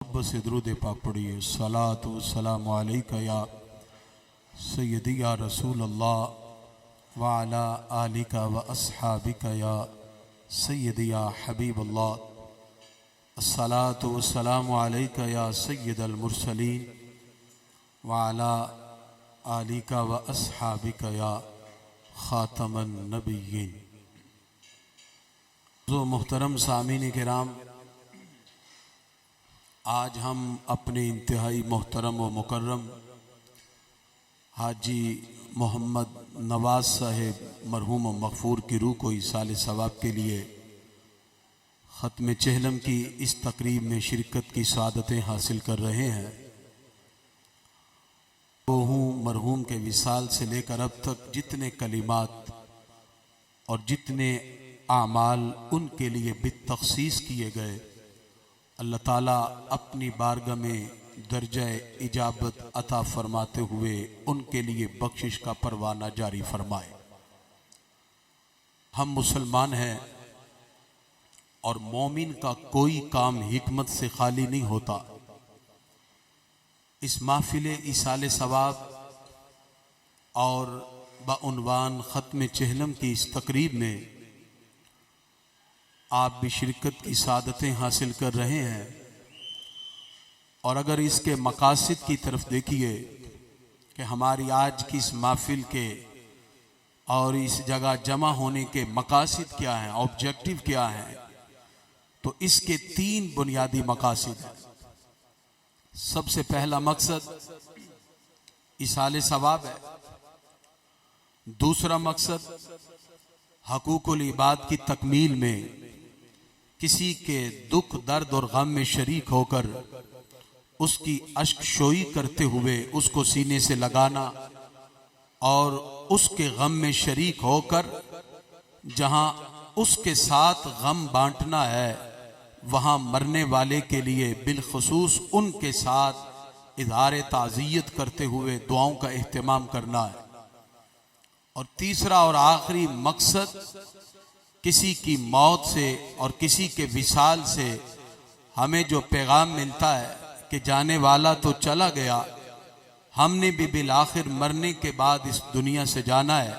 बस दरूद पाक पढ़िए। सलातु वस्सलामु अलैका या सय्यदी या रसूल अल्लाह व अला आलिका व अस्हाबिका या सय्यदी या हबीब अल्लाह। अस्सलातु वस्सलामु अलैका या सय्यदल मुरसलीन व अला आलिका व अस्हाबिका या खातमन नबिय्यीन। जो मुहतरम सामीन किराम, आज हम अपने इंतहाई मोहतरम व मुकर्रम हाजी मोहम्मद नवाज साहेब मरहूम व मग़फ़ूर की रूह को इसाले सवाब के लिए ख़त्म चहलम की इस तकरीब में शिरकत की सआदतें हासिल कर रहे हैं। वो हूँ मरहूम के विसाल से लेकर अब तक जितने कलिमात और जितने आमाल उनके लिए बितख़सीस किए गए, अल्लाह ताला अपनी बारगाह में दर्जा इजाबत अता फरमाते हुए उनके लिए बख्शिश का परवाना जारी फरमाए। हम मुसलमान हैं और मोमिन का कोई काम हिकमत से खाली नहीं होता। इस महफिल इसाले सवाब और बउनवान ख़त्म चहलम की इस तकरीब में आप भी शिरकत की सादतें हासिल कर रहे हैं। और अगर इसके मकासद की तरफ देखिए कि हमारी आज की इस महफिल के और इस जगह जमा होने के मकासद क्या हैं, ऑब्जेक्टिव क्या हैं, तो इसके तीन बुनियादी मकासद हैं। सबसे पहला मकसद इसाले सवाब है। दूसरा मकसद हकूकुल इबाद की तकमील में किसी के दुख दर्द और गम में शरीक होकर उसकी अश्क शोई करते हुए उसको सीने से लगाना और उसके गम में शरीक होकर जहां उसके साथ गम बांटना है वहां मरने वाले के लिए बिलखुसूस उनके साथ इज़हार ताज़ियत करते हुए दुआओं का एहतमाम करना है। और तीसरा और आखिरी मकसद किसी की मौत से और किसी के विसाल से हमें जो पैगाम मिलता है कि जाने वाला तो चला गया, हमने भी बिल आखिर मरने के बाद इस दुनिया से जाना है,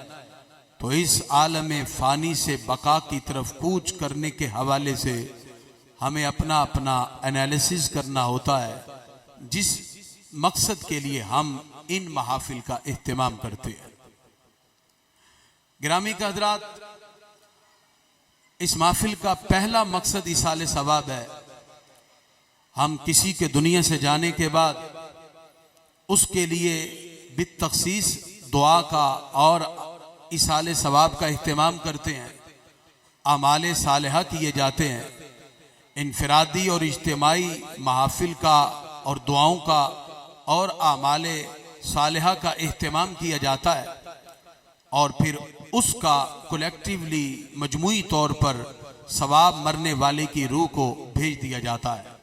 तो इस आलम फ़ानी से बका की तरफ कूच करने के हवाले से हमें अपना अपना एनालिसिस करना होता है, जिस मकसद के लिए हम इन महाफिल का एहतमाम करते हैं। गिरामी का हज़रात, इस महफिल का पहला मकसद इसाले सवाब है। हम किसी के दुनिया से जाने के बाद उसके लिए बितख़सीस दुआ का और इसाले सवाब का एहतमाम करते हैं। आमाले सालिहा किए जाते हैं। इनफरादी और इज्तिमाई महफिल का और दुआओं का और आमाले सालिहा का एहतमाम किया जाता है और फिर उसका कलेक्टिवली मजमूई तौर पर सवाब मरने वाले की रूह को भेज दिया जाता है।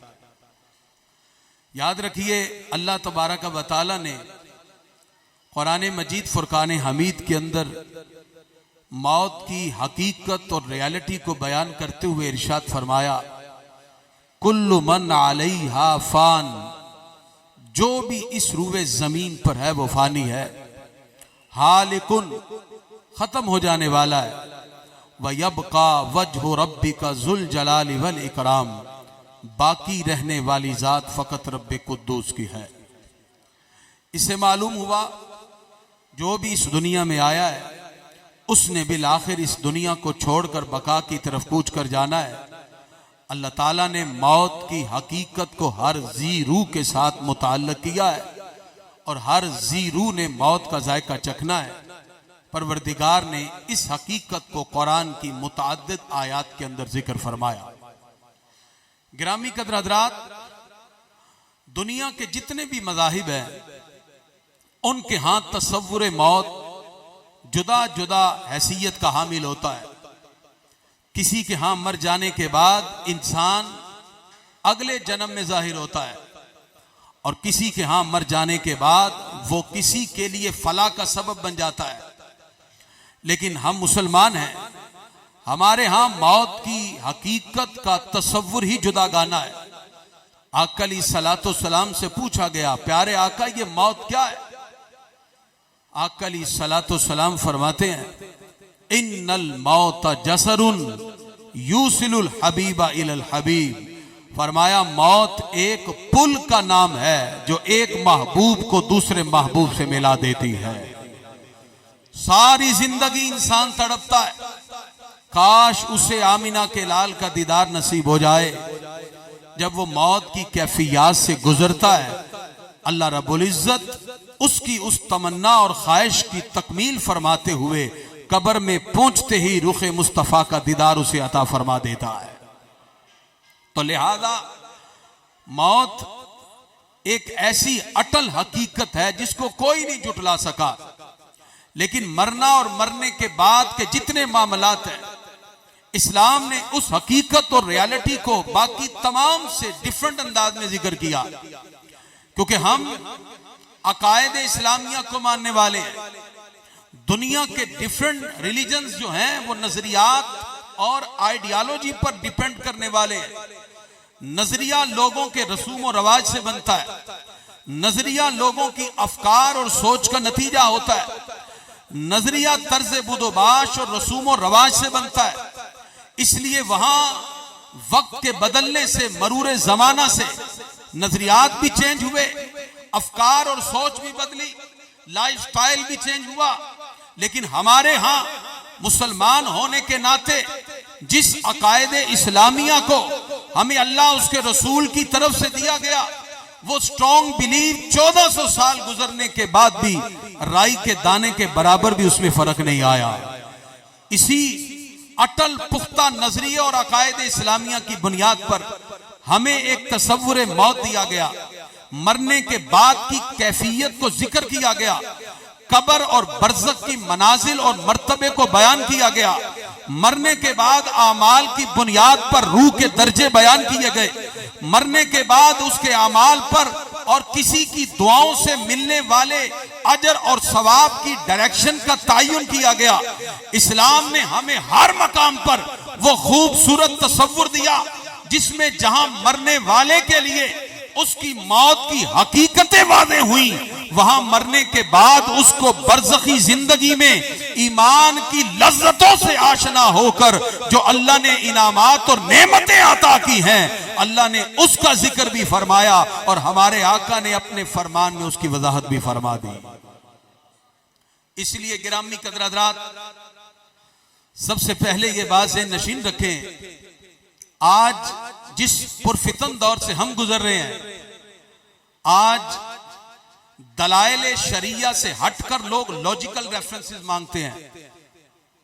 याद रखिए, अल्लाह तबारक व तआला ने कुरान मजीद फुरकान हमीद के अंदर मौत की हकीकत और रियलिटी को बयान करते हुए इरशाद फरमाया, कुल्लु मन अलैहा फान, जो भी इस रूए जमीन पर है वो फानी है, हालिकुन, खत्म हो जाने वाला है, व यबका वजहु रब्बिका जुल जलाली वल इकराम, बाकी रहने वाली जात फकत रब्बे कुद्दूस की है। इससे मालूम हुआ जो भी इस दुनिया में आया है उसने बिल आखिर इस दुनिया को छोड़कर बका की तरफ कूच कर जाना है। अल्लाह ताला ने मौत की हकीकत को हर जी रूह के साथ मुताल्लक किया है और हर जी रूह ने मौत का जायका चखना है। परवरदिगार ने इस हकीकत को कुरान की मुतअद्दिद आयात के अंदर जिक्र फरमाया। गिरामी कदर हज़रात, दुनिया के जितने भी मज़ाहिब हैं उनके हाथ तसव्वुर मौत जुदा जुदा हैसियत का हामिल होता है। किसी के हाथ मर जाने के बाद इंसान अगले जन्म में जाहिर होता है और किसी के हाथ मर जाने के बाद वो किसी के लिए फलाह का सबब बन जाता है। लेकिन हम मुसलमान हैं, हमारे यहां मौत की हकीकत का तसव्वुर ही जुदा गाना है। आका अलैहिस्सलातो सलाम से पूछा गया, प्यारे आका ये मौत क्या है? आका अलैहिस्सलातो सलाम फरमाते हैं, इन्नल मौत जसरुन यूसिलुल हबीबा इलल हबीब। फरमाया मौत एक पुल का नाम है जो एक महबूब को दूसरे महबूब से मिला देती है। सारी जिंदगी इंसान तड़पता है, काश उसे आमिना के लाल का दीदार नसीब हो जाए। जब वो मौत की कैफियत से गुजरता है, अल्लाह रब्बुल इज्जत उसकी उस तमन्ना और ख्वाहिश की तकमील फरमाते हुए कब्र में पहुंचते ही रुखे मुस्तफा का दीदार उसे अता फरमा देता है। तो लिहाजा मौत एक ऐसी अटल हकीकत है जिसको कोई नहीं जुटला सका। लेकिन मरना और मरने के बाद के जितने मामलात हैं, इस्लाम ने उस हकीकत और रियलिटी को बाकी तमाम से डिफरेंट अंदाज में जिक्र किया, क्योंकि हम अकायद इस्लामिया को मानने वाले हैं। दुनिया के डिफरेंट रिलीजन्स जो हैं वो नजरियात और आइडियोलॉजी पर डिपेंड करने वाले हैं। नजरिया लोगों के रसूम और रवाज से बनता है, नजरिया लोगों की अफकार और सोच का नतीजा होता है, नजरिया तर्ज बुदोबाश और रसूम और रवाज से बनता है। इसलिए वहां वक्त के बदलने से, मरूर जमाना से नजरियात भी चेंज हुए, अफकार और सोच भी बदली, लाइफस्टाइल भी चेंज हुआ। लेकिन हमारे यहां मुसलमान होने के नाते जिस अकायद इस्लामिया को हमें अल्लाह उसके रसूल की तरफ से दिया गया, वो स्ट्रॉन्ग बिलीव 1400 साल गुजरने के बाद भी राई के दाने के बराबर भी उसमें फर्क नहीं आया। इसी अटल पुख्ता नजरिए और अकायद इस्लामिया की बुनियाद पर हमें एक तसव्वुर मौत दिया गया, मरने के बाद की कैफियत को जिक्र किया गया, कब्र और बरज़ख की मनाजिल और मर्तबे को बयान किया गया, मरने के बाद आमाल की बुनियाद पर रूह के दर्जे बयान किए गए, मरने के बाद उसके आमाल पर और किसी की दुआओं से मिलने वाले अजर और सवाब की डायरेक्शन का तयन किया गया। इस्लाम ने हमें हर मकाम पर वो खूबसूरत तसव्वुर दिया जिसमें जहां मरने वाले के लिए उसकी मौत की हकीकतें वाज़ेह हुई, वहां मरने के बाद उसको बरज़खी जिंदगी में ईमान की लज्जतों से आशना होकर जो अल्लाह ने इनामात और नेमतें अता की हैं, अल्लाह ने उसका जिक्र भी फरमाया और हमारे आका ने अपने फरमान में उसकी वजाहत भी फरमा दी। इसलिए गिरामी कदर हज़रात, सबसे पहले ये बात ज़हन नशीन रखें, आज जिस पुरफितन दौर से हम गुजर रहे हैं, आज दलाइल शरिया से हटकर लोग लॉजिकल रेफरेंसेस मांगते हैं।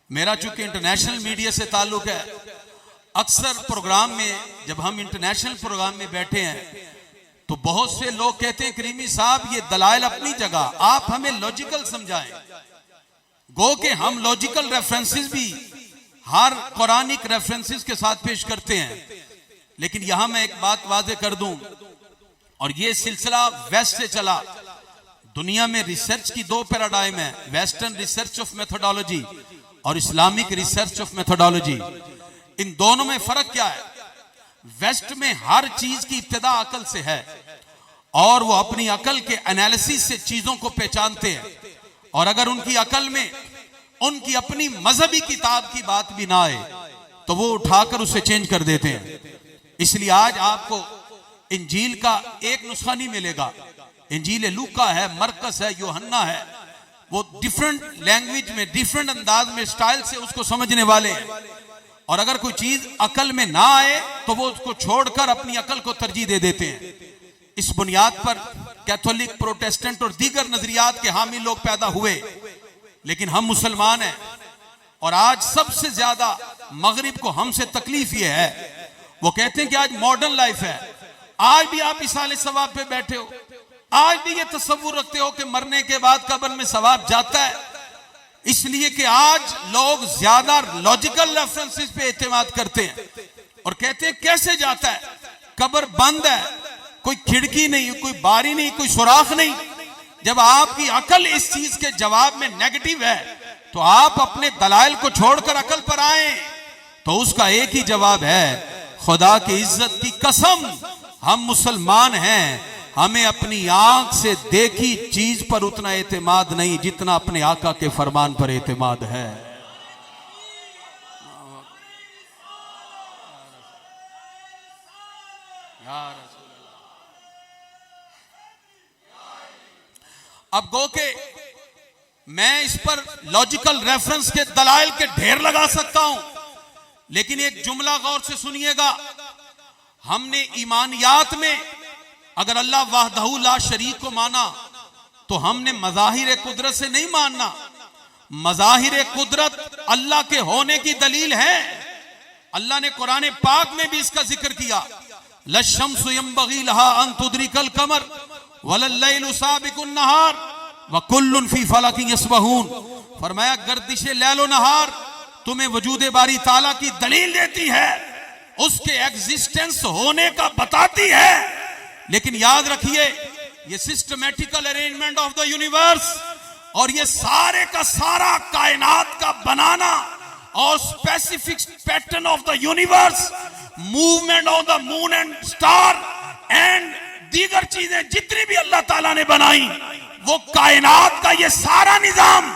मेरा चूंकि इंटरनेशनल मीडिया से ताल्लुक है, अक्सर प्रोग्राम में जब हम इंटरनेशनल प्रोग्राम में बैठे हैं तो बहुत से लोग कहते हैं करीमी साहब ये दलाइल अपनी जगह, आप हमें लॉजिकल समझाएं। गो के हम लॉजिकल रेफरेंसेस भी हर कुरानिक रेफरेंसेस के साथ पेश करते हैं, लेकिन यहां मैं एक बात वाज़ेह कर दूं, और ये सिलसिला वेस्ट से चला। दुनिया में रिसर्च की दो पैराडाइम है, वेस्टर्न रिसर्च ऑफ मेथोडोलॉजी और इस्लामिक रिसर्च ऑफ मेथोडोलॉजी। इन दोनों में फर्क क्या है? वेस्ट में हर चीज की इब्तिदा अकल से है और वो अपनी अकल के एनालिसिस से चीजों को पहचानते हैं, और अगर उनकी अकल में उनकी अपनी मजहबी किताब की बात भी ना आए तो वो उठाकर उसे चेंज कर देते हैं। इसलिए आज आपको इंजील का एक नुस्खा नहीं मिलेगा। इंजील लूका है, मरकस है, यूहन्ना है, वो डिफरेंट लैंग्वेज में, डिफरेंट अंदाज में, स्टाइल से उसको समझने वाले हैं। और अगर कोई चीज अकल में ना आए तो वो उसको छोड़कर अपनी अकल को तरजीह दे देते हैं। इस बुनियाद पर कैथोलिक, प्रोटेस्टेंट और दीगर नजरियात के हामी लोग पैदा हुए, लेकिन हम मुसलमान हैं। और आज सबसे ज्यादा मगरिब को हमसे तकलीफ ये है, वो कहते हैं कि आज मॉडर्न लाइफ है, आज भी आप इसाले सवाब पे बैठे हो, आज भी ये तसव्वुर रखते हो कि मरने के बाद कब्र में सवाब जाता है। इसलिए कि आज लोग ज्यादा लॉजिकल रेफरेंसेस पे एतमाद करते हैं और कहते हैं कैसे जाता है, कब्र बंद है, कोई खिड़की नहीं, कोई बारी नहीं, कोई सुराख नहीं। जब आपकी अकल इस चीज के जवाब में नेगेटिव है तो आप अपने दलाइल को छोड़कर अकल पर आए, तो उसका एक ही जवाब है, खुदा की इज्जत की कसम, हम मुसलमान हैं, हमें अपनी आंख से देखी चीज पर उतना एतमाद नहीं जितना अपने आका के फरमान पर एतमाद है। अब गो के मैं इस पर लॉजिकल रेफरेंस के दलाइल के ढेर लगा सकता हूं, लेकिन एक जुमला गौर से सुनिएगा। हमने ईमानियात में अगर अल्लाह वाहदहू ला शरीक को माना तो हमने मज़ाहिर कुदरत से नहीं मानना। मज़ाहिर कुदरत अल्लाह के होने की दलील है। अल्लाह ने कुरान पाक में भी इसका जिक्र किया, लश्शम्सु यंबगी लहा अन तुदरिकल कमर वलल्लैलु साबिकुन नहार व कुल्लुन फी फलकिन यसबहून। फरमाया गर्दिशे लैलो नहार तुम्हें वजूद बारी ताला की दलील देती है, उसके एग्जिस्टेंस होने का बताती है। लेकिन याद रखिए, ये systematical arrangement of the universe और ये सारे का सारा कायनात का बनाना और specific pattern of the universe, movement of the moon and star and दीगर चीजें जितनी भी अल्लाह ताला ने बनाई, वो कायनात का ये सारा निजाम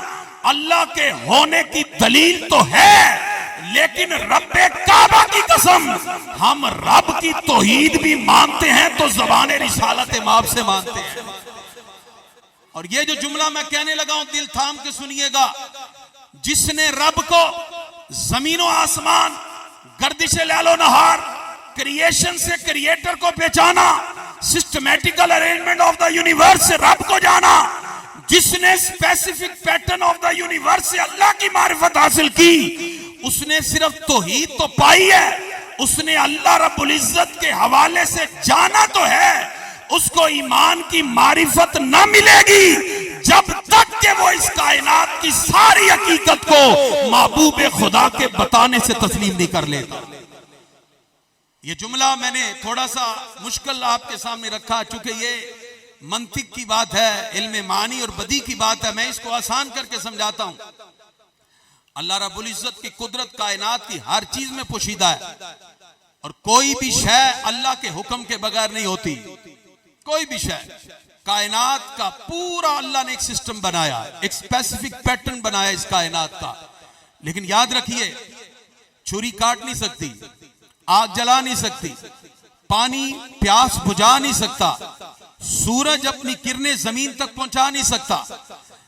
अल्लाह के होने की दलील तो है। लेकिन रब्बे काबा की कसम, हम रब की तौहीद भी मानते हैं तो ज़बाने रिसालत माप से मानते हैं। और ये जो जुमला मैं कहने लगा हूं, दिल थाम के सुनिएगा। जिसने रब को जमीनों आसमान, गर्दिश लैलो नहार, क्रिएशन से क्रिएटर को पहचाना, systematical arrangement of the universe से रब को जाना, जिसने specific pattern of the universe से अल्लाह की मारिफत हासिल की, उसने सिर्फ तौहीद तो पाई है, उसने अल्लाह रब्बुल इज्जत के हवाले से जाना तो है। उसको ईमान की मारिफत न मिलेगी जब तक कि वो इस कायनात की सारी हकीकत को महबूब खुदा के बताने से तस्लीम नहीं कर लेता। ये जुमला मैंने थोड़ा सा मुश्किल आपके सामने रखा, चूंकि ये मंतिक की बात है, इल्म मानी और बदी की बात है। मैं इसको आसान करके समझाता हूं। अल्लाह रब्बुल इज्जत की कुदरत कायनात की हर चीज में पोशीदा है और कोई भी शय अल्लाह के हुक्म के बगैर नहीं होती। कोई भी शय, कायनात का पूरा अल्लाह ने एक सिस्टम बनाया, एक स्पेसिफिक पैटर्न बनाया इस कायनात का। लेकिन याद रखिए, छुरी काट नहीं सकती, आग जला नहीं सकती, पानी प्यास बुझा नहीं सकता, सूरज अपनी किरणें जमीन तक पहुंचा नहीं सकता।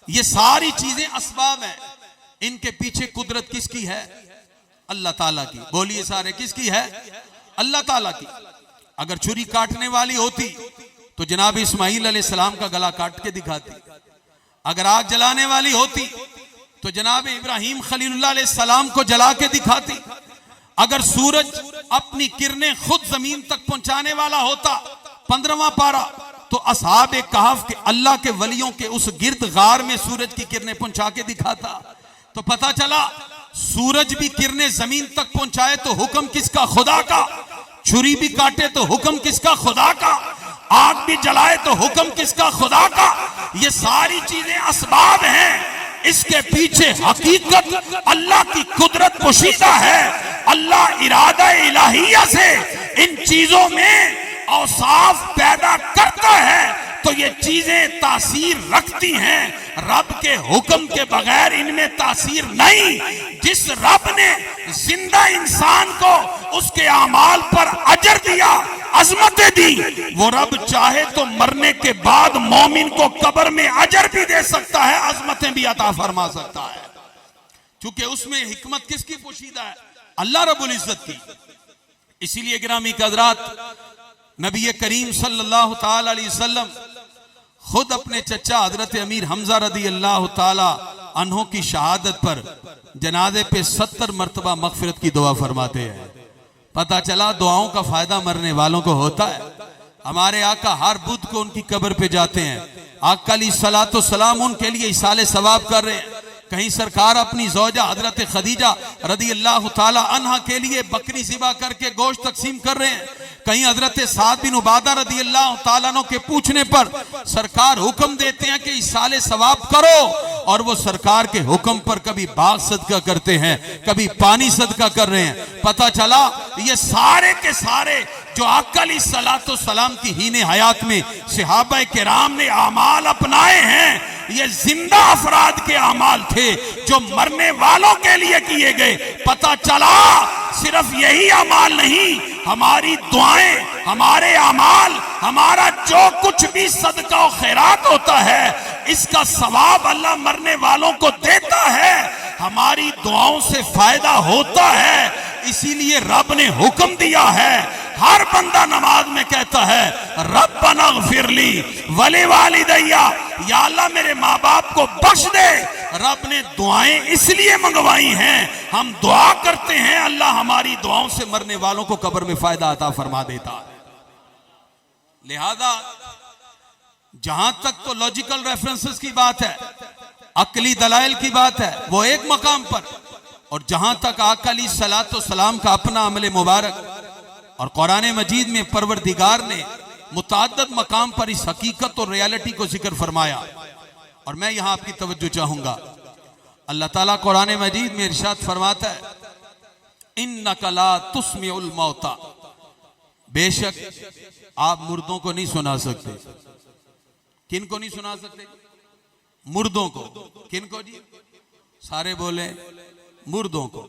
ये सारी चीजें असबाब हैं। इनके पीछे कुदरत किसकी है? अल्लाह ताला की। बोलिए सारे, किसकी है? अल्लाह ताला की। अगर छुरी काटने वाली होती तो जनाब इस्माईल अलैहिस्सलाम का गला काट के दिखाती। अगर आग जलाने वाली होती तो जनाब इब्राहिम खलीलुल्लाह अलैहिस्सलाम को जला के दिखाती। अगर सूरज अपनी किरणें खुद जमीन तक पहुंचाने वाला होता, 15वां पारा, तो असहाबे कहफ के अल्लाह के वलियों के उस गिर्द गार में सूरज की किरणें पहुंचा के दिखाता। तो पता चला सूरज भी किरणें जमीन तक पहुंचाए तो हुक्म किसका? खुदा का। छुरी भी काटे तो हुक्म किसका? खुदा का। आग भी जलाए तो हुक्म किसका? खुदा का। ये सारी चीजें असबाब हैं, इसके पीछे हकीकत अल्लाह की कुदरत पोशीदा है। अल्लाह इरादा इलाहिया से इन चीजों में औसाफ पैदा करता है तो ये चीजें तासीर रखती हैं। रब के हुक्म के बगैर इनमें तासीर नहीं। जिस रब ने जिंदा इंसान को उसके अमाल पर अजर दिया, अजमतें दी, वो रब चाहे तो मरने के बाद मोमिन को कब्र में अजर भी दे सकता है, अजमतें भी अता फरमा सकता है। क्योंकि उसमें हिकमत किसकी पोशीदा है? अल्लाह रब्बुल इज्जत की। इसीलिए गिरामी हज़रात, नबी करीम सल्लल्लाहु ताला अलैहि वसल्लम खुद अपने चचा हजरत अमीर हमजा रदी अल्लाह ताला अन्हों की शहादत पर जनाजे पे 70 मरतबा मगफिरत की दुआ फरमाते हैं। पता चला दुआओं का फायदा मरने वालों को होता है। हमारे आका हर बुध को उनकी कब्र पे जाते हैं। आका अलैहिस्सलातु सलाम उनके लिए इसाले सवाब कर रहे हैं। कहीं सरकार अपनी ज़ौजा हजरत खदीजा रदी अल्लाह ताला अन्हा के लिए बकरी ज़िबा करके गोश्त तकसीम कर रहे हैं। कहीं हजरत साद बिन उबादा रदी अल्लाह ताला अन्हु के पूछने पर सरकार हुक्म देते हैं कि इसाले सवाब करो, और वो सरकार के हुक्म पर कभी बाग सदका करते हैं, कभी पानी सदका कर रहे हैं। पता चला ये सारे के सारे जो आका अलैहिस्सलातु सलाम की हीने हयात में सहाबा किराम ने आमाल अपनाए हैं, ये जिंदा अफराद के आमाल थे जो मरने वालों के लिए किए गए। पता चला सिर्फ यही अमाल नहीं, हमारी दुआएं, हमारे अमाल, हमारा जो कुछ भी सदका और खैरात होता है, इसका सवाब अल्लाह मरने वालों को देता है। हमारी दुआओं से फायदा होता है, इसीलिए रब ने हुक्म दिया है। हर बंदा नमाज में कहता है रब्बना ग़फ़िरली वली वालिदैया, या अल्लाह मेरे माँ बाप को बख्श दे। रब ने दुआएं इसलिए मंगवाई हैं, हम दुआ करते हैं, अल्लाह हमारी दुआओं से मरने वालों को कब्र में फायदा अता फरमा देता है। लिहाजा जहां तक तो लॉजिकल रेफरेंसेस की बात है, अकली दलाइल की बात है, वो एक मकाम पर, और जहां तक आका अलैहिस्सलातु सलाम का अपना अमल मुबारक और कुरान मजीद में परवरदिगार ने मुतअद्दिद मकाम पर इस हकीकत और रियलिटी को जिक्र फरमाया। और मैं यहां आपकी तवज्जो चाहूंगा, अल्लाह ताला कुरान मजीद में इरशाद फरमाता है इन्नका ला तुस्मिउल मौता, बेशक आप मुर्दों को नहीं सुना सकते। किन को नहीं सुना सकते? मुर्दों को। किन को जी? सारे बोले मुर्दों को।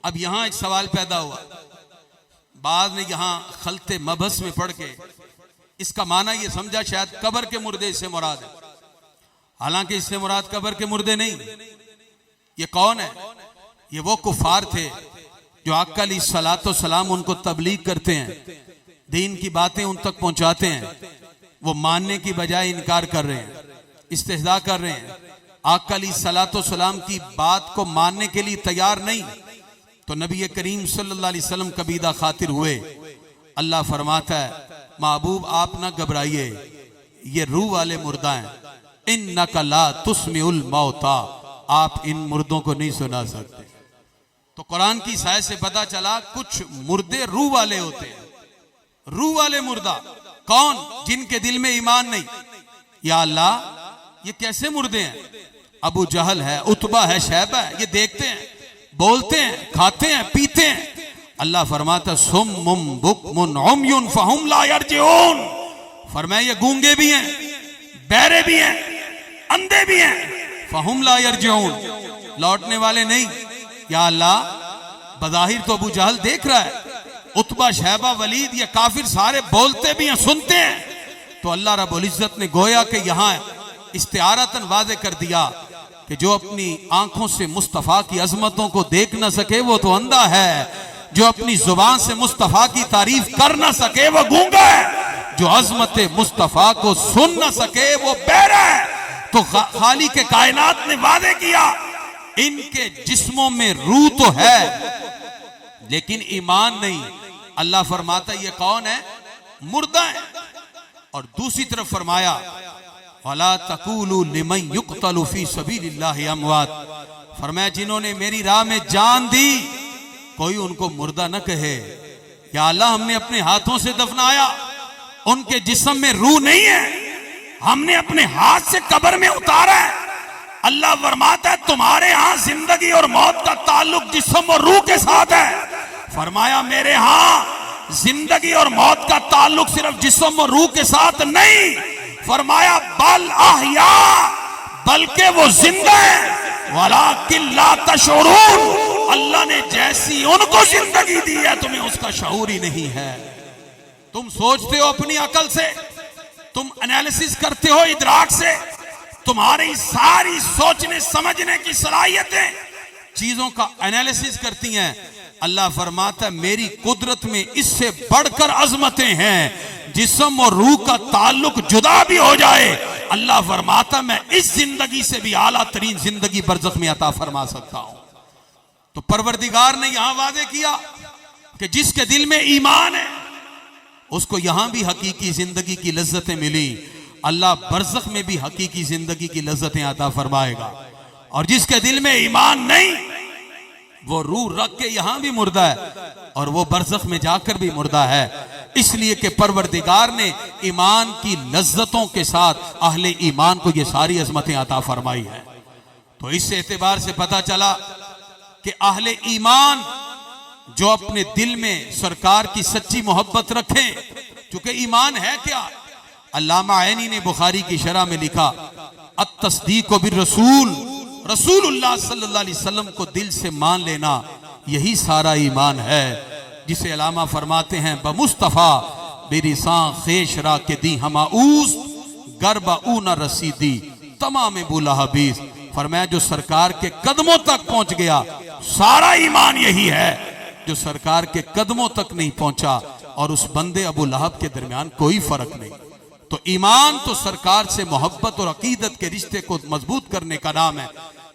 अब यहां एक सवाल पैदा हुआ, बाद में यहां खलते मबहस में पढ़ के इसका माना यह समझा शायद कब्र के मुर्दे इससे मुराद है। हालांकि इससे मुराद कब्र के मुर्दे नहीं। ये कौन है? ये वो कुफार थे जो आका अलैहिस्सलातु सलाम उनको तबलीग करते हैं, दीन की बातें उन तक पहुंचाते हैं, वो मानने की बजाय इनकार कर रहे हैं, इस्तेहज़ा कर रहे हैं, आका अलैहिस्सलातु सलाम की बात को मानने के लिए तैयार नहीं। तो नबी करीम सल्लल्लाहु अलैहि वसल्लम कबीदा खातिर हुए। अल्लाह फरमाता है महबूब आप ना घबराइए, ये रूह वाले मुर्दा हैं, इन्नका ला तुस्मिउल मौता, आप इन मुर्दों को नहीं सुना सकते। तो कुरान की साय से पता चला कुछ मुर्दे रूह वाले होते हैं। रूह वाले मुर्दा कौन? जिनके दिल में ईमान नहीं। या अल्लाह ये कैसे मुर्दे हैं? अबू जहल है, उतबा है, शैबा है, ये देखते हैं, बोलते हैं, खाते हैं, पीते हैं। अल्लाह फरमाता सुम्मुम बुकमुन उम्युन फहुम ला यरजिऊन, फरमाया ये गूंगे भी हैं, बहरे भी हैं, अंधे भी हैं, फहुम ला यरजिऊन, लौटने वाले नहीं। या अल्लाह बज़ाहिर तो अबू जहल देख रहा है, उतबा, शैबा, वलीद, ये काफिर सारे बोलते भी हैं, सुनते हैं। तो अल्लाह रब्बुल इज्जत ने गोया कि यहां इस्तिआरतन वाज़े कर दिया कि जो अपनी आंखों से मुस्तफा की अजमतों को देख ना सके वो तो अंधा है, जो अपनी जुबान से मुस्तफा की तारीफ कर ना सके वो गूंगा है, जो अजमत मुस्तफा को सुन ना सके वो बहरा है। तो खाली के कायनात ने वादे किया इनके जिस्मों में रूह तो है लेकिन ईमान नहीं। अल्लाह फरमाता ये कौन है? मुर्दा है। और दूसरी तरफ फरमाया वला तकूलू लिमन युक्तलु फी सबीलिल्लाहि अमवात, फरमाया जिन्होंने मेरी राह में जान दी कोई उनको मुर्दा न कहे। या अल्लाह हमने अपने हाथों से दफनाया, उनके जिस्म में रूह नहीं है, हमने अपने हाथ से कब्र में उतारा है। अल्लाह फरमाता है तुम्हारे यहां जिंदगी और मौत का ताल्लुक जिस्म और रूह के साथ है। फरमाया मेरे यहां जिंदगी और मौत का ताल्लुक सिर्फ जिस्म और रूह के साथ नहीं, फरमाया बल अहया, बल्कि वो जिंदा है, वलाकिन ला तशऊरून, अल्लाह ने जैसी उनको जिंदगी दी है तुम्हें उसका शऊर ही नहीं है। तुम सोचते हो अपनी अकल से, तुम एनालिसिस करते हो इदराक से, तुम्हारी सारी सोचने समझने की सलाहियतें चीजों का एनालिसिस करती हैं। अल्लाह फरमाता मेरी कुदरत में इससे बढ़कर अजमतें हैं, जिस्म और रूह का ताल्लुक जुदा भी हो जाए, अल्लाह फरमाता मैं इस जिंदगी से भी आला तरीन जिंदगी बरज़ख में अता फरमा सकता हूं। तो परवरदिगार ने यहां वादे किया कि जिसके दिल में ईमान है उसको यहां भी हकीकी जिंदगी की लज्जतें मिली, अल्लाह बरज़ख में भी हकीकी जिंदगी की लज्जतें अता फरमाएगा। और जिसके दिल में ईमान नहीं वो रूह रख के यहां भी मुर्दा है और वो बरज़ख में जाकर भी मुर्दा है। इसलिए कि परवरदिगार ने ईमान की लज्जतों के साथ अहले ईमान को ये सारी अजमतें अता फरमाई है। तो इस एतबार से पता चला कि अहले ईमान जो अपने दिल में सरकार की सच्ची मोहब्बत रखें, क्योंकि ईमान है क्या। अल्लामा ऐनी ने बुखारी की शरह में लिखा, अत-तस्दीक़ बिर-रसूल, रसूलुल्लाह सल्लल्लाहु अलैहि वसल्लम को दिल से मान लेना, यही सारा ईमान है। जिसे अल्लामा फरमाते हैं, बमुस्तफ़ा बेरिसां खेश रा के दी हमाऊस गरबा ऊ न रसीदी तमाम बुला हबीस। फरमाया जो सरकार के कदमों तक पहुंच गया, सारा ईमान यही है। जो सरकार के कदमों तक नहीं पहुंचा और उस बंदे अबू लहब के दरमियान कोई फर्क नहीं। तो ईमान तो सरकार से मोहब्बत और अकीदत के रिश्ते को मजबूत करने का नाम है।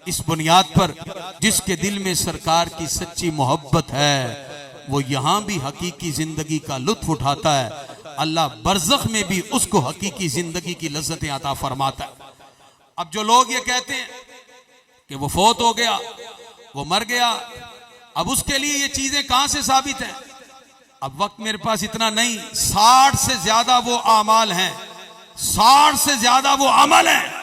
इस बुनियाद पर जिसके दिल में सरकार की सच्ची मोहब्बत है, वो यहां भी हकीकी जिंदगी का लुत्फ उठाता है, अल्लाह बरज़ख में भी उसको हकीकी जिंदगी की लज्जतें अता फरमाता है। अब जो लोग ये कहते हैं कि वो फौत हो गया, वो मर गया, अब उसके लिए ये चीजें कहां से साबित हैं। अब वक्त मेरे पास इतना नहीं, 60 से ज्यादा वो आमाल हैं, 60 से ज्यादा वो अमल हैं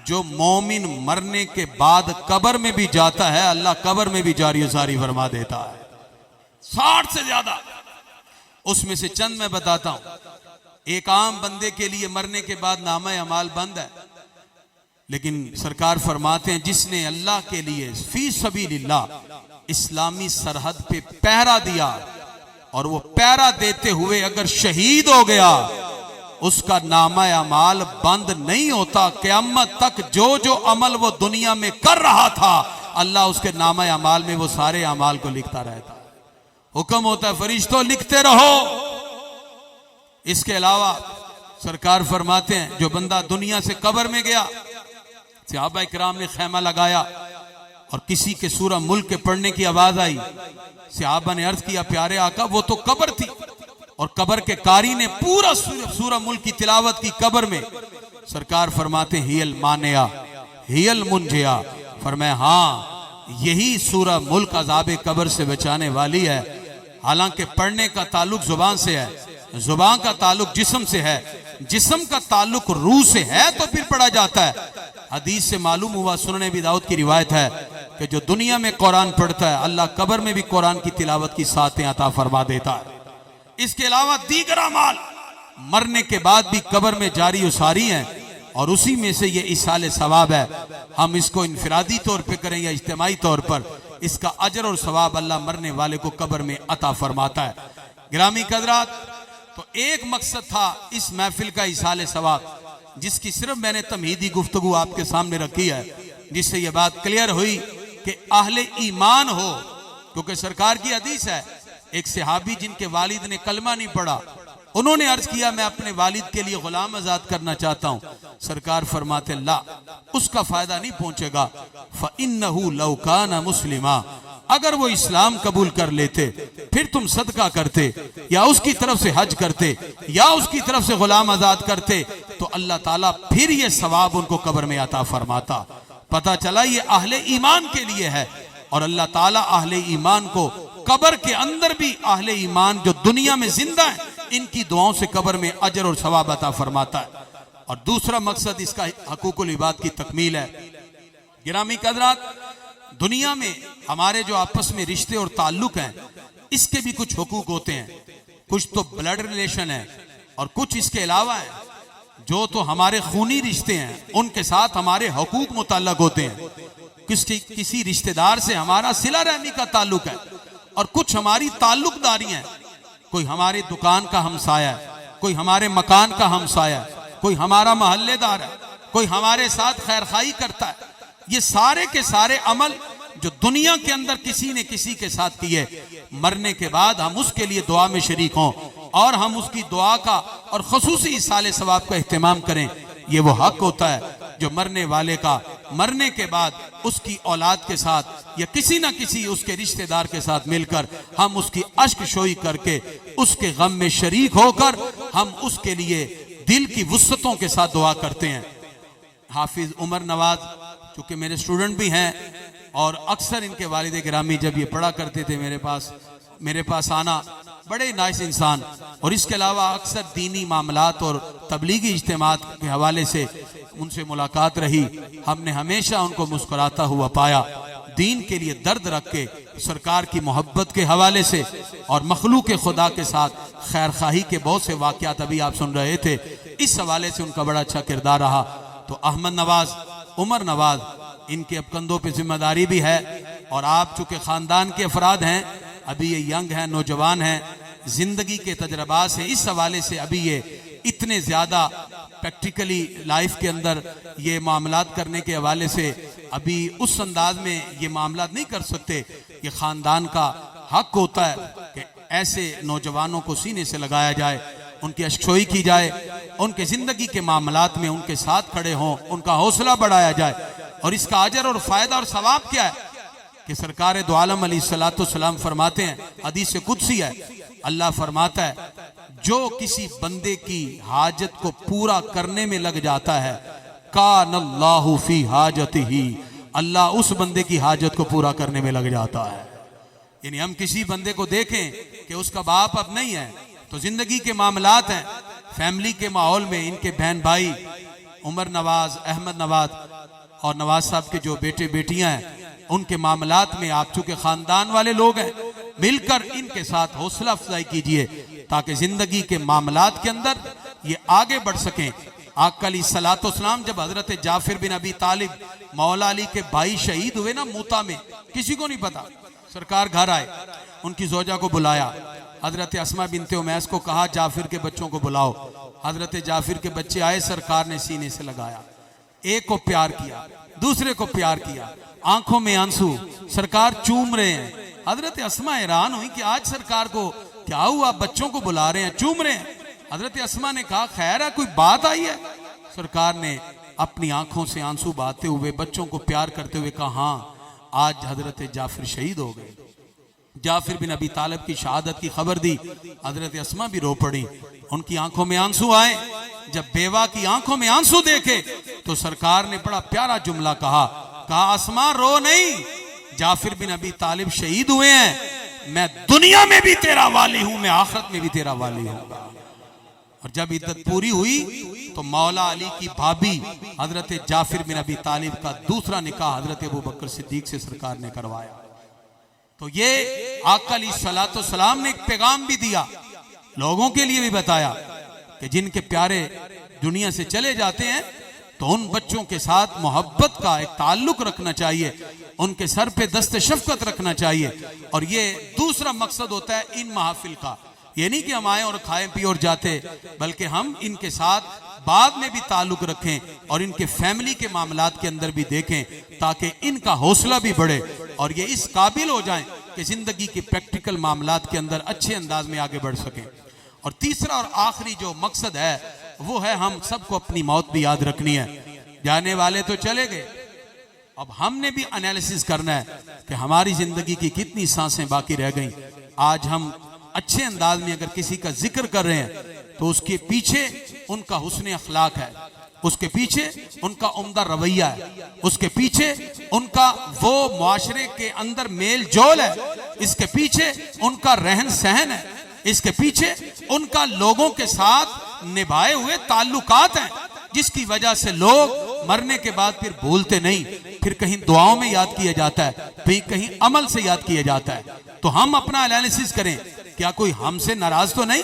जो मोमिन मरने के बाद कब्र में भी जाता है, अल्लाह कब्र में भी जारी सारी फरमा देता है। 60 से ज्यादा। उसमें से चंद मैं बताता हूं। एक आम बंदे के लिए मरने के बाद नामा अमाल बंद है, लेकिन सरकार फरमाते हैं जिसने अल्लाह के लिए फी सबीलिल्लाह इस्लामी सरहद पे पहरा दिया और वो पहरा देते हुए अगर शहीद हो गया, उसका नामा अमाल बंद नहीं होता। क़यामत तक जो जो अमल वो दुनिया में कर रहा था, अल्लाह उसके नामा अमाल में वो सारे अमाल को लिखता रहता है। हुक्म होता है फरिश्तों लिखते रहो। इसके अलावा सरकार फरमाते हैं जो बंदा दुनिया से कब्र में गया, सहाबा इकराम ने खैमा लगाया और किसी के सूरह मुल्क के पढ़ने की आवाज आई। सहाबा ने अर्ज किया, प्यारे आका वो तो कब्र थी। और कब्र के कारी ने पूरा सूरह मुल्क की तिलावत की कब्र में। सरकार फरमाते हियल मानिया हियल मुंजिया। फरमाया हाँ, यही सूरह मुल्क अज़ाबे कब्र से बचाने वाली है। हालांकि पढ़ने का ताल्लुक जुबान से है, जुबान का ताल्लुक जिस्म से है, जिस्म का ताल्लुक रूह से है, तो फिर पढ़ा जाता है। हदीस से मालूम हुआ, सुनन अबी दाऊद की रिवायत है कि जो दुनिया में कुरान पढ़ता है, अल्लाह कब्र में भी कुरान की तिलावत की सातें अता फरमा देता है। इसके अलावा दीगर अमाल मरने के बाद भी कब्र में जारी उसारी हैं और उसी में से ये इसाले सवाब है। हम इसको इनफरादी तौर पे करें या इज्तिमाई तौर पर, इसका अजर और सवाब अल्लाह मरने वाले को कब्र में अता फरमाता है। गिरामी कदरात, तो एक मकसद था इस महफिल का इसाले सवाब, जिसकी सिर्फ मैंने तमहीदी गुफ्तगू आपके सामने रखी है, जिससे यह बात क्लियर हुई कि अहले ईमान हो। क्योंकि सरकार की हदीस है, एक सहाबी जिनके वालिद ने कलमा नहीं पढ़ा, उन्होंने अर्ज किया मैं अपने वालिद के लिए गुलाम आजाद करना चाहता हूं। सरकार फरमाते ला, उसका फायदा नहीं पहुंचेगा। फ़इन्नहु लौ काना मुस्लिमा, अगर वो इस्लाम कबूल कर लेते, फिर तुम सदका करते या उसकी तरफ से हज करते या उसकी तरफ से गुलाम आजाद करते, तो अल्लाह ताला फिर ये सवाब उनको कब्र में अता फरमाता। पता चला ये अहले ईमान के लिए है। और अल्लाह ताला अहले ईमान को कब्र के अंदर भी, अहले ईमान जो दुनिया में जिंदा है, इनकी दुआओं से कब्र में अजर और सवाब अता फरमाता है। और दूसरा मकसद इसका हकूकुल इबाद की तकमील है। गिरामी कदरात, दुनिया में हमारे जो आपस में रिश्ते और ताल्लुक हैं, इसके भी कुछ हुकूक होते हैं। कुछ तो ब्लड रिलेशन है और कुछ इसके अलावा है जो तो हमारे खूनी रिश्ते हैं, उनके साथ हमारे हकूक मुतल्लक होते हैं। किसी रिश्तेदार से हमारा सिला रहमी का ताल्लुक है और कुछ हमारी ताल्लुकदारी है। कोई हमारे दुकान का हमसाया है, कोई हमारे मकान का हमसाया है, कोई हमारा मोहल्लेदार है, कोई हमारे साथ खैरखाई करता है। ये सारे के सारे अमल जो दुनिया के अंदर किसी ने किसी के साथ किए, मरने के बाद हम उसके लिए दुआ में शरीक हों और हम उसकी दुआ का और खुसूसी इसाले सवाब का एहतमाम करें। ये वो हक होता है जो मरने वाले का मरने के बाद उसकी औलाद के साथ या किसी ना किसी उसके रिश्तेदार के साथ मिलकर हम उसकी अश्क शोई करके उसके गम में शरीक होकर हम उसके लिए दिल की वुस्सतों के साथ दुआ करते हैं। हाफिज उमर नवाज चूंकि मेरे स्टूडेंट भी हैं और अक्सर इनके वालिद गिरामी जब ये पढ़ा करते थे मेरे पास आना, बड़े नाइस इंसान, और इसके अलावा अक्सर दीनी मामलात और तबलीगी इज्तिमात के हवाले से उनसे मुलाकात रही। हमने हमेशा उनको मुस्कुराता हुआ पाया, दीन के लिए दर्द रख के सरकार की मोहब्बत के हवाले से और मखलूक खुदा के साथ खैर खाही के बहुत से वाक़यात अभी आप सुन रहे थे, इस हवाले से उनका बड़ा अच्छा किरदार रहा। तो अहमद नवाज, उमर नवाज, इनके अब कंधों पे जिम्मेदारी भी है। और आप चूंकि ख़ानदान के अफराद हैं, अभी ये यंग हैं, नौजवान हैं, ज़िंदगी के तजर्बात से इस हवाले से अभी ये इतने ज़्यादा प्रैक्टिकली लाइफ के अंदर ये मामलात करने के हवाले से अभी उस अंदाज में ये मामलात नहीं कर सकते। ये ख़ानदान का हक होता है कि ऐसे नौजवानों को सीने से लगाया जाए, उनकी अशकोई की जाए, उनके ज़िंदगी के मामलात में उनके साथ खड़े हों, उनका हौसला बढ़ाया जाए। और इसका अजर और फ़ायदा और सवाब क्या है कि सरकार दो आलम अलैहिस्सलाम फरमाते हैं, हदीस कुदसी है, अल्लाह फरमाता है जो किसी बंदे की हाजत को पूरा करने में लग जाता है, कानल्लाहु फी हाजतिही, अल्लाह उस बंदे की हाजत को पूरा करने में लग जाता है। यानी हम किसी बंदे को देखें कि उसका बाप अब नहीं है, तो जिंदगी के मामलात हैं, फैमिली के माहौल में इनके बहन भाई उमर नवाज, अहमद नवाज और नवाज साहब के जो बेटे बेटियां हैं, उनके मामलात में आप चूंकि खानदान वाले लोग हैं, मिलकर इनके साथ हौसला अफजाई कीजिए ताकि जिंदगी के मामलात के अंदर ये आगे बढ़ सकें। आका अलैहिस्सलाम जब हजरत जाफिर बिन अबी तालिब मौला अली के भाई शहीद हुए ना मूता में, किसी को नहीं पता, सरकार घर आए, उनकी जोजा को बुलाया, हजरत अस्मा बिनते उमैस को कहा जाफिर के बच्चों को बुलाओ। हजरत जाफिर के बच्चे आए, सरकार ने सीने से लगाया, एक को प्यार किया, दूसरे को प्यार किया, आंखों में आंसू, सरकार चूम रहे हैं। हजरत अस्मा हैरान हुई कि आज सरकार को क्या हुआ, बच्चों को बुला रहे हैं, चूम रहे हैं। हजरत अस्मा ने कहा खैर है, कोई बात आई है? सरकार ने अपनी आंखों से आंसू बहाते हुए बच्चों को प्यार करते हुए कहा हाँ, आज हजरत जाफिर शहीद हो गए। जाफिर बिन अबी तालिब की शहादत की खबर दी, हजरत अस्मा भी रो पड़ी, उनकी आंखों में आंसू आए। जब बेवा की आंखों में आंसू देखे तो सरकार ने बड़ा प्यारा जुमला कहा अस्मा रो नहीं, जाफिर बिन अबी तालिब शहीद हुए हैं, मैं दुनिया में भी तेरा वाली हूं, मैं आखिरत में भी तेरा वाली हूं। और जब इद्दत पूरी हुई तो मौला अली की भाभी हजरत जाफिर बिन अबी तालिब का दूसरा निकाह हजरत अबू बकर सिद्दीक से सरकार ने करवाया। तो ये आका अलैहिस्सलाम ने एक पैगाम भी दिया, लोगों के लिए भी बताया कि जिनके प्यारे दुनिया से चले जाते हैं तो उन बच्चों के साथ मोहब्बत का एक ताल्लुक रखना चाहिए, उनके सर पे दस्ते शफकत रखना चाहिए। और ये दूसरा मकसद होता है इन महफिल का, ये नहीं कि हम आए और खाए पी और जाते, बल्कि हम इनके साथ बाद में भी ताल्लुक रखें और इनके फैमिली के मामलात के अंदर भी देखें ताकि इनका हौसला भी बढ़े और ये इस काबिल हो जाएं कि जिंदगी के प्रैक्टिकल मामलात के अंदर अच्छे अंदाज में आगे बढ़ सकें। और तीसरा और आखिरी जो मकसद है वो है हम सबको अपनी मौत भी याद रखनी है। जाने वाले तो चले गए, अब हमने भी एनालिसिस करना है कि हमारी जिंदगी की कितनी सांसें बाकी रह गई। आज हम अच्छे अंदाज में अगर किसी का जिक्र कर रहे हैं तो उसके पीछे उनका हुस्न अखलाक है, उसके पीछे उनका उम्दा रवैया है, उसके पीछे उनका वो मुआशरे के अंदर मेल जोल है, इसके पीछे उनका रहन सहन है, इसके पीछे उनका लोगों के साथ निभाए हुए ताल्लुकात हैं, जिसकी वजह से लोग मरने के बाद फिर भूलते नहीं, फिर कहीं दुआओं में याद किया जाता है, फिर कहीं अमल से याद किया जाता है। तो हम अपना एनालिसिस करें, क्या कोई हमसे नाराज तो नहीं,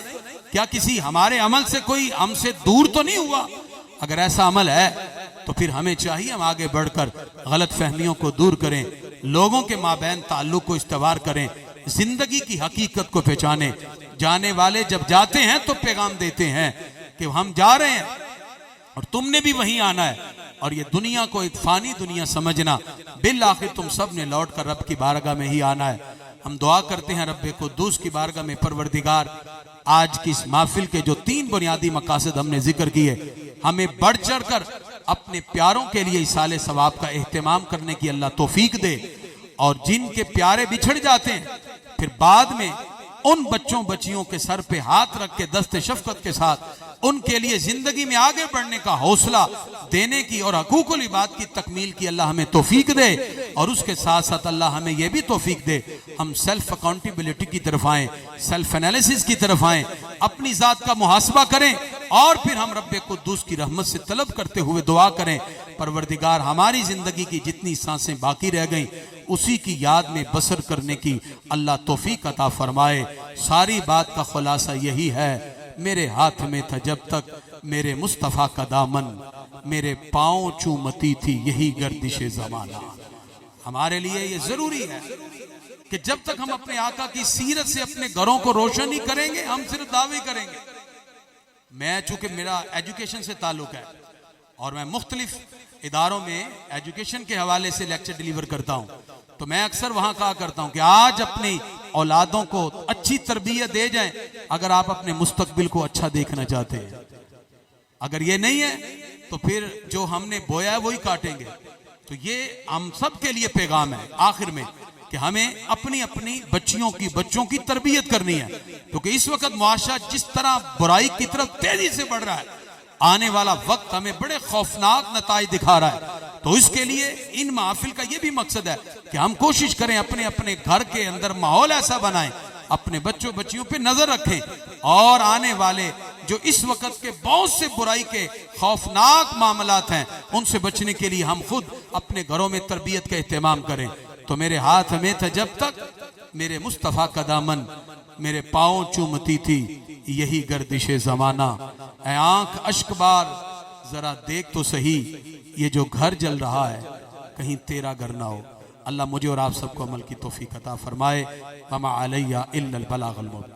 क्या किसी हमारे अमल से कोई हमसे दूर तो नहीं हुआ? अगर ऐसा अमल है तो फिर हमें चाहिए हम आगे बढ़कर गलत फहमियों को दूर करें, लोगों के माबैन ताल्लुक को इस्तवार करें, जिंदगी की हकीकत को पहचानें। जाने वाले जब जाते हैं तो पैगाम देते हैं कि हम जा रहे हैं और तुमने भी वहीं आना है, और ये दुनिया को एक फानी दुनिया समझना, बिल आखिर तुम सब ने लौट कर रब की बारगाह में ही आना है। हम दुआ करते हैं रब्बे कुद्दूस की बारगाह में, परवरदिगार आज की इस महफिल के जो 3 बुनियादी मकासद हमने जिक्र किए, हमें बढ़ चढ़ कर अपने प्यारों के लिए इसाले सवाब का एहतमाम करने की अल्लाह तौफीक दे। और जिनके प्यारे बिछड़ जाते हैं फिर बाद में उन बच्चों बच्चियों के सर पे हाथ रख के दस्ते शफकत के साथ उनके लिए जिंदगी में आगे बढ़ने का हौसला देने की और हकूकुल इबाद की तकमील की अल्लाह हमें तौफीक दे। और उसके साथ साथ अल्लाह हमें यह भी तौफीक दे हम सेल्फ अकाउंटेबिलिटी की तरफ आएं, सेल्फ एनालिसिस की तरफ आएं, अपनी जात का मुहासबा करें और फिर हम रब्बे कुद्दूस की रहमत से तलब करते हुए दुआ करें, परवरदिगार हमारी जिंदगी की जितनी सांसें बाकी रह गई उसी की याद में बसर करने की अल्लाह तौफीक अता फरमाए। सारी बात का खुलासा यही है, मेरे हाथ में था जब तक मेरे मुस्तफ़ा का दामन, मेरे पाँव चूमती थी यही गर्दिशे ज़माना। हमारे लिए ये जरूरी है कि जब तक हम अपने आका की सीरत से अपने घरों को रोशन नहीं करेंगे, हम सिर्फ दावे करेंगे। मैं चूंकि मेरा एजुकेशन से ताल्लुक है और मैं मुख्तलिफ इदारों में एजुकेशन के हवाले से लेक्चर डिलीवर करता हूं, तो मैं अक्सर वहां कहा करता हूं कि आज अपनी औलादों को अच्छी तरबियत दे जाएं अगर आप अपने मुस्तकबिल को अच्छा देखना चाहते हैं। अगर ये नहीं है तो फिर जो हमने बोया है वही काटेंगे। तो ये हम सब के लिए पैगाम है आखिर में कि हमें अपनी अपनी बच्चों की तरबियत करनी है, क्योंकि इस वक्त मुआशरा जिस तरह बुराई की तरफ तेजी से बढ़ रहा है, आने वाला वक्त हमें बड़े खौफनाक नताइज दिखा रहा है। तो इसके लिए इन महफिल का ये भी मकसद है कि हम कोशिश करें अपने अपने घर के अंदर माहौल ऐसा बनाएं, अपने बच्चियों पे नजर रखें, और आने वाले जो इस वक्त के बहुत से बुराई के खौफनाक मामलात हैं उनसे बचने के लिए हम खुद अपने घरों में तरबियत का एहतमाम करें। तो मेरे हाथ में था जब तक मेरे मुस्तफ़ा का दामन, मेरे पाँव चूमती थी यही गर्दिशे ज़माना। ऐ आंख अश्कबार जरा देख तो सही, ये जो घर जल रहा है कहीं तेरा घर ना हो। अल्लाह मुझे और आप सबको अमल की तौफीक अता फरमाए। वमा अलैया इल्लल बलागुल मुबीन।